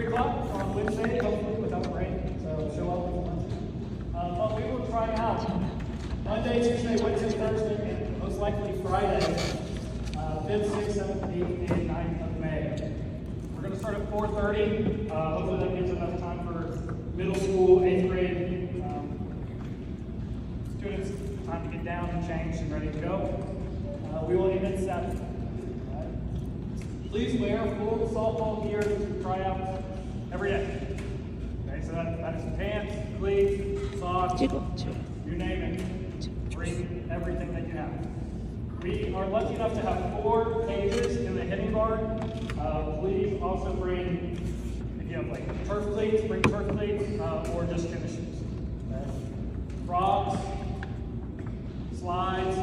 3 o'clock on Wednesday, hopefully without rain, so show up with lunch. But we will try out Monday, Tuesday, Wednesday, Thursday, and most likely Friday, 5th, 6th, 7th, 8th, and 9th of May. We're going to start at 4:30. Hopefully that gives enough time for middle school, 8th grade students time to get down and change and ready to go. We will end at 7. Please wear full softball gear to tryout every day. Okay, so that is pants, cleats, socks, you name it. Bring everything that you have. We are lucky enough to have 4 cages in the hitting bar. Please also bring, if you have like turf cleats, bring turf cleats or just tennis shoes. Okay? Frogs, slides,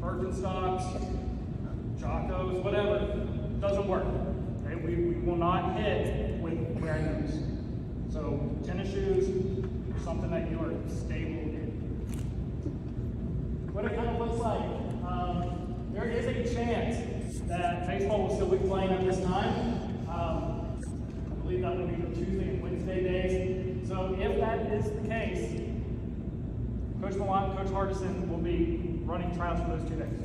Birkenstocks, Chacos, whatever, doesn't work. Okay? We will not hit with wearing those. So tennis shoes, something that you are stable in. What it kind of looks like, there is a chance that baseball will still be playing at this time. I believe that will be the Tuesday and Wednesday days. So if that is the case, Coach Milan, Coach Hardison will be running tryouts for those 2 days.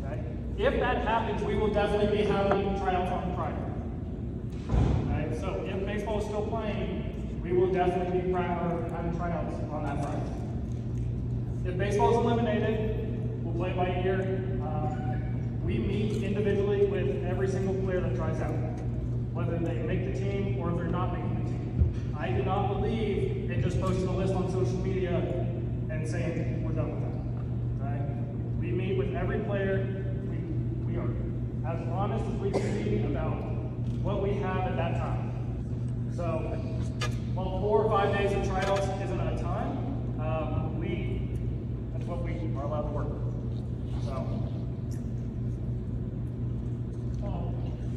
Okay? If that happens, we will definitely be having tryouts on Friday. Okay? So if baseball is still playing, we will definitely be having tryouts on that Friday. If baseball is eliminated, we'll play by ear. We meet individually with every single player that tries out, whether they make the team or if they're not making the team. I do not believe in just posting a list on social media and saying we're done with that. Right? We meet with every player. We are as honest as we can be about what we have at that time. So, while 4 or 5 days of tryouts isn't a ton, that's what we are allowed to work with. So,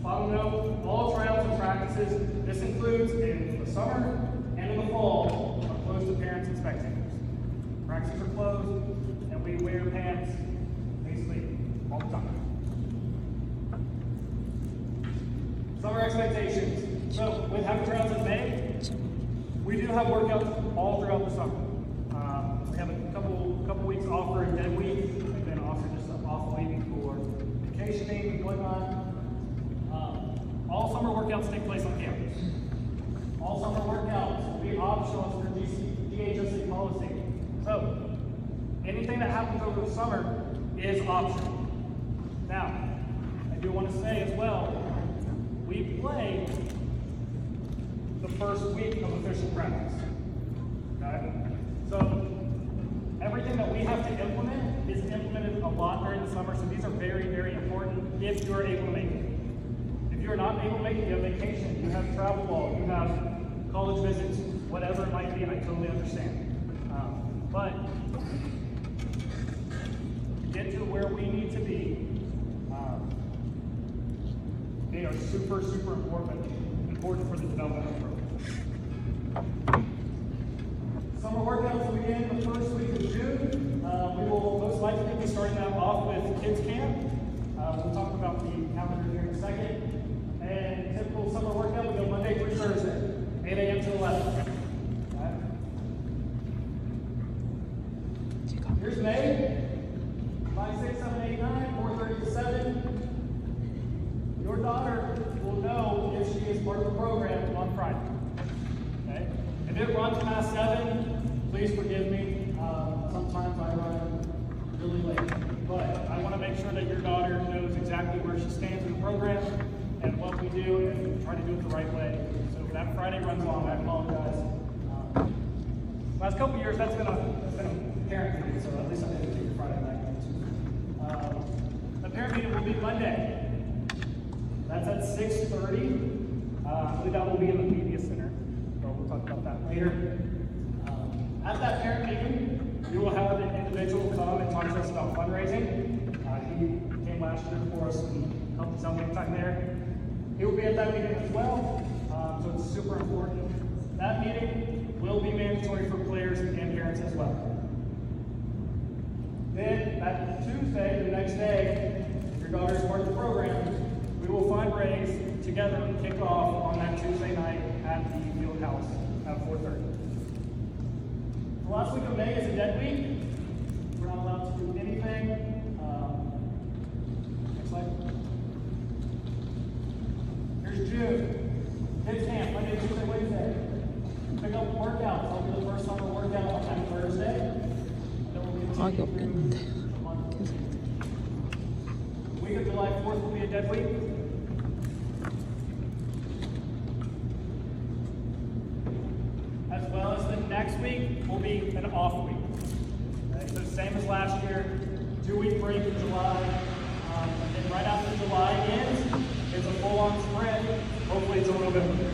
bottom note, all tryouts and practices, this includes in the summer and in the fall, are closed to parents and spectators. Practices are closed, and we wear pants basically all the time. Summer expectations. So, with having tryouts in May, we do have workouts all throughout the summer. We have a couple weeks off for a dead week, and then also just an off week for vacationing and whatnot. All summer workouts take place on campus. All summer workouts will be optional as per DHSA policy. So, anything that happens over the summer is optional. Now, I do want to say as well, we play the first week of official practice. Okay? So, everything that we have to implement is implemented a lot during the summer, so these are very, very important if you're able to make it. If you're not able to make it, you have vacation, you have travel ball, you have college visits, whatever it might be, and I totally understand. But to get to where we need to be, they are super, super important for the development of the program. Summer workouts will begin the first week of June. We will most likely be starting that off with Kids Camp. We'll talk about the calendar here in a second. And typical summer workout will go Monday through Thursday, 8 a.m. to 11. Okay. Here's May. 5, 6, 7, 8, 9, 4:30 to 7. Your daughter will know if she is part of the program on Friday. Okay? If it runs past 7, please forgive me. Sometimes I run really late. But I want to make sure that your daughter knows exactly where she stands in the program and what we do and try to do it the right way. So if that Friday runs long, I apologize. Last couple years, that's been a parent meeting, so at least I didn't take your Friday night. The parent meeting will be Monday. That's at 6:30. I believe that will be in the media center, but we'll talk about that later. At that parent meeting, we will have an individual come and talk to us about fundraising. He came last year for us and helped us out one time there. He will be at that meeting as well, so it's super important. That meeting will be mandatory for players and parents as well. Then, that Tuesday, the next day, if your daughter is part of the program, we will fundraise together and kick off on that Tuesday night 4:30. The last week of May is a dead week. We're not allowed to do anything. Next slide. Here's June. Kids camp, Monday, Tuesday, Wednesday. Pick up workouts. That'll be the first summer workout on Thursday. And then we'll continue through the month. The week of July 4th will be a dead week. As well as the next week will be an off week. Okay, so same as last year, 2-week break in July, and then right after July ends, it's a full-on sprint. Hopefully it's a little bit more.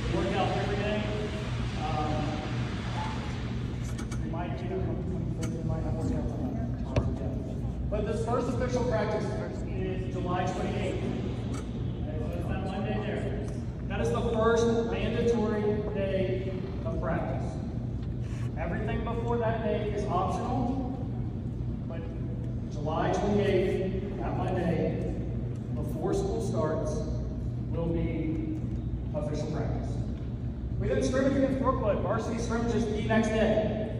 We work out every day. We might have workouts on that. But this first official practice is July 28th. Okay, so it's that Monday there. That is the first mandatory day of practice. Everything before that day is optional, but July 28th, that Monday, before school starts, will be official practice. We then scrimmage against Brookwood. Varsity scrimmage is the next day.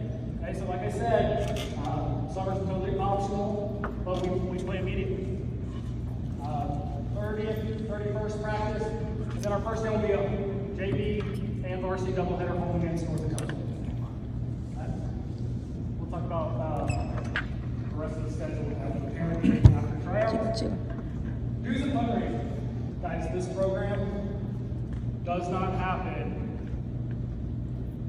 Okay, so like I said, summer's totally optional, but we play immediately. 30th, 31st practice, and then our first day will be a JV and varsity doubleheader home against North Dakota. We'll talk about the rest of the schedule after the parent meeting, after tryouts. Dues and fundraising. Guys, this program does not happen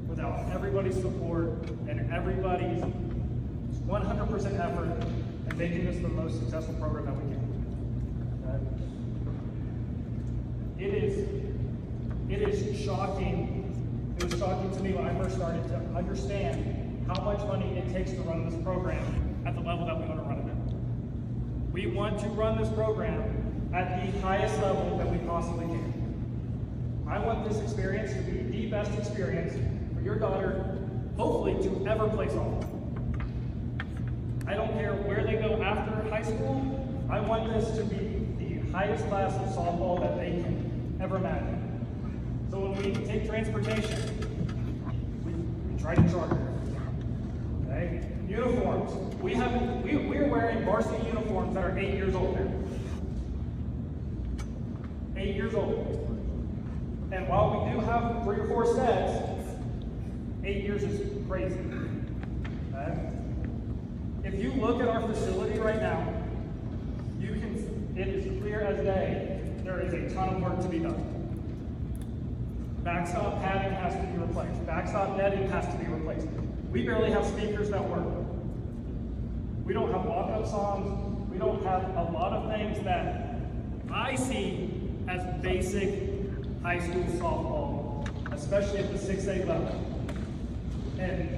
without everybody's support and everybody's 100% effort in making this the most successful program that we can. It is shocking. It was shocking to me when I first started to understand how much money it takes to run this program at the level that we want to run it at. We want to run this program at the highest level that we possibly can. I want this experience to be the best experience for your daughter, hopefully, to ever play softball. I don't care where they go after high school. I want this to be the highest class of softball that they can ever imagine. So when we take transportation, we try to charter. Okay? Uniforms. We're wearing varsity uniforms that are 8 years old now. 8 years old. And while we do have 3 or 4 sets, 8 years is crazy. Okay? If you look at our facility right now, it is clear as day, there is a ton of work to be done. Backstop padding has to be replaced. Backstop netting has to be replaced. We barely have speakers that work. We don't have walk-up songs. We don't have a lot of things that I see as basic high school softball, especially at the 6A level. And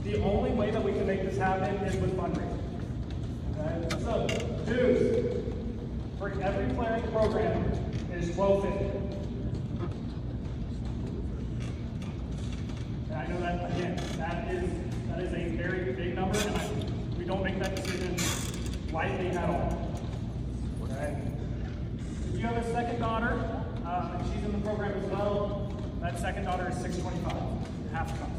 the only way that we can make this happen is with fundraising. Okay? So, dues for every player in the program is $12.50. And I know that, again, that is a very big number, and we don't make that decision lightly at all. Okay? If you have a second daughter, and she's in the program as well, that second daughter is $6.25, half the cost.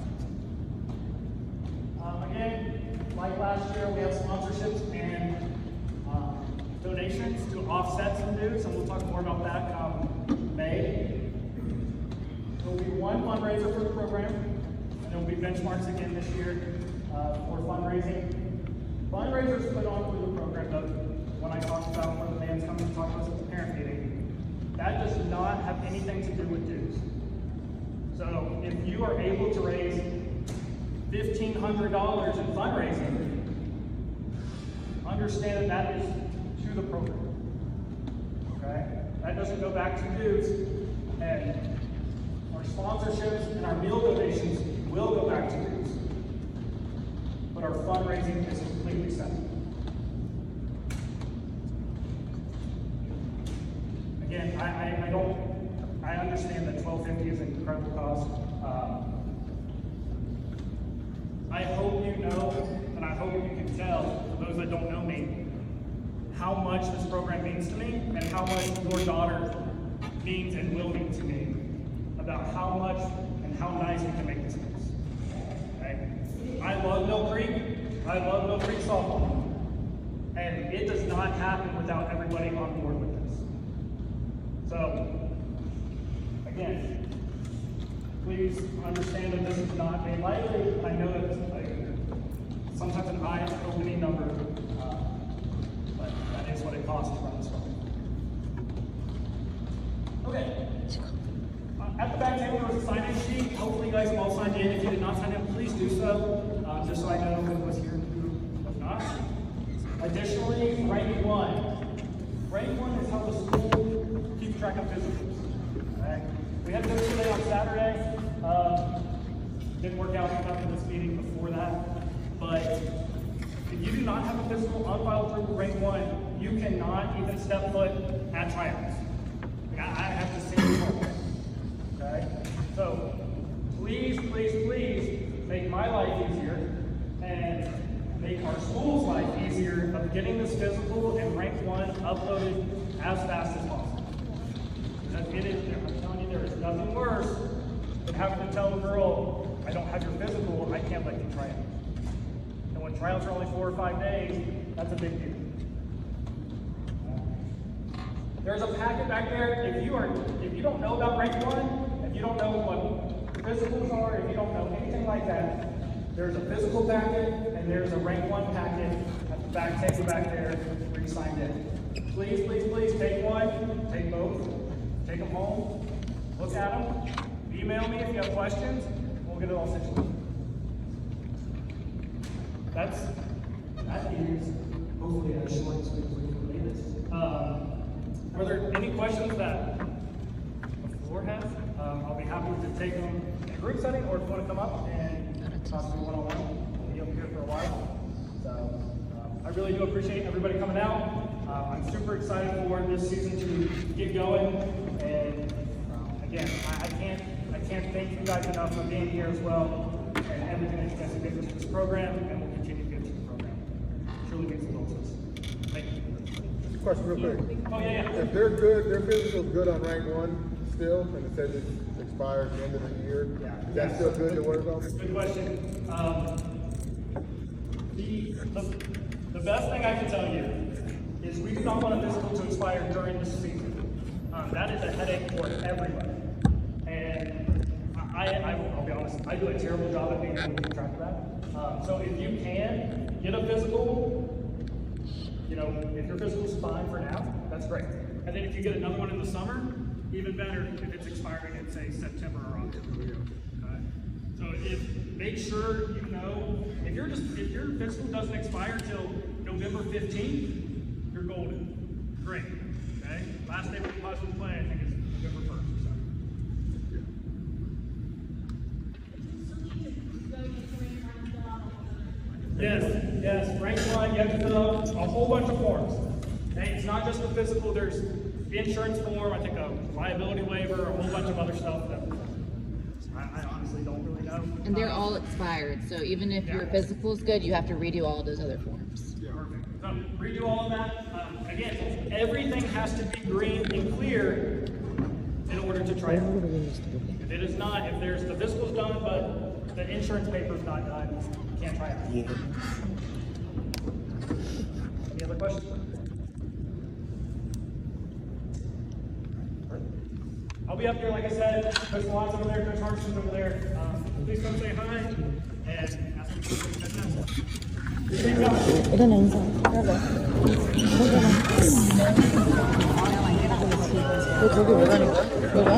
Again, like last year, we have sponsorships and donations to offset some dues, and we'll talk more about that come May. There will be one fundraiser for the program, and there will be benchmarks again this year for fundraising. Fundraisers put on through the program, though, when I talked about when the man's coming to talk to us at the parent meeting, that does not have anything to do with dues. So if you are able to raise $1,500 in fundraising, understand that is to the program. Okay? That doesn't go back to dues, and our sponsorships and our meal donations will go back to dues. But our fundraising is completely separate. Again, I understand that $12.50 is an incredible cost. I hope you know, and I hope you can tell, for those that don't know me, how much this program means to me and how much your daughter means and will mean to me about how much and how nice we can make this place. Okay? I love Mill Creek. I love Mill Creek softball. And it does not happen without everybody on board with this. So, again, please understand that this is not made lightly. I know that it's sometimes an eye-opening number, but that is what it costs to run this one. Okay. At the back table, there was a sign-in sheet. Hopefully, you guys have all signed in. If you did not sign in, please do so, just so I know who was here and who was not. Additionally, rank 1. Rank 1 is how the school keeps track of physicals. Okay? We had physical day on Saturday. Didn't work out after this meeting before that. But if you do not have a physical on file through rank 1, you cannot even step foot at tryouts. I have to see you home. Okay? So please, please, please make my life easier and make our school's life easier of getting this physical and rank 1 uploaded as fast as possible. Because it is, I'm telling you, there is nothing worse than having to tell a girl, I don't have your physical, I can't let you try it. And when tryouts are only 4 or 5 days, that's a big deal. There's a packet back there. If you don't know about rank 1, if you don't know what physicals are, if you don't know anything like that, there's a physical packet and there's a rank 1 packet at the back table back there where you signed in. Please, please, please take one, take both, take them home, look at them, email me if you have questions, we'll get it all situated. That is hopefully as short and sweet as we can leave this. Are there any questions that the floor has? I'll be happy to take them in a group setting, or if you want to come up and talk to me one-on-one, we'll be up here for a while. So I really do appreciate everybody coming out. I'm super excited for this season to get going. And again, I can't thank you guys enough for being here as well, and everything that you guys have given to this program, and will continue to give to the program. It truly means the world to us. Thank you. Question real quick. Oh, yeah. If they're good, their physical's good on rank 1 still, and it says it expires at the end of the year, is that still good to work on? Good question. The best thing I can tell you is we do not want a physical to expire during the season. That is a headache for everybody. And I'll be honest, I do a terrible job at being able to keep track of that. So if you can get a physical, you know, if your physical's fine for now, that's great. And then if you get another one in the summer, even better if it's expiring in, say, September or October. Okay? So make sure you know, if your physical doesn't expire till November 15th, you're golden. Great. Okay? Last day we can possibly play, I think, is November 1st or so. Yes, rank 1, you have to fill out a whole bunch of forms. Okay? It's not just the physical, there's the insurance form, I think a liability waiver, a whole bunch of other stuff that I honestly don't really know. And they're all expired, so even if your physical's good, you have to redo all those other forms. Yeah, perfect. So redo all of that. Again, everything has to be green and clear in order to try it. If it is not, if there's the physical's done, but the insurance paper's not done, you can't try it. Yeah. Any other questions? I'll be up here, like I said. Coach Watts over there, Coach Hartson's over there. Please come say hi and ask me questions. 이건 인사. 너 저기 왜 가는 거야?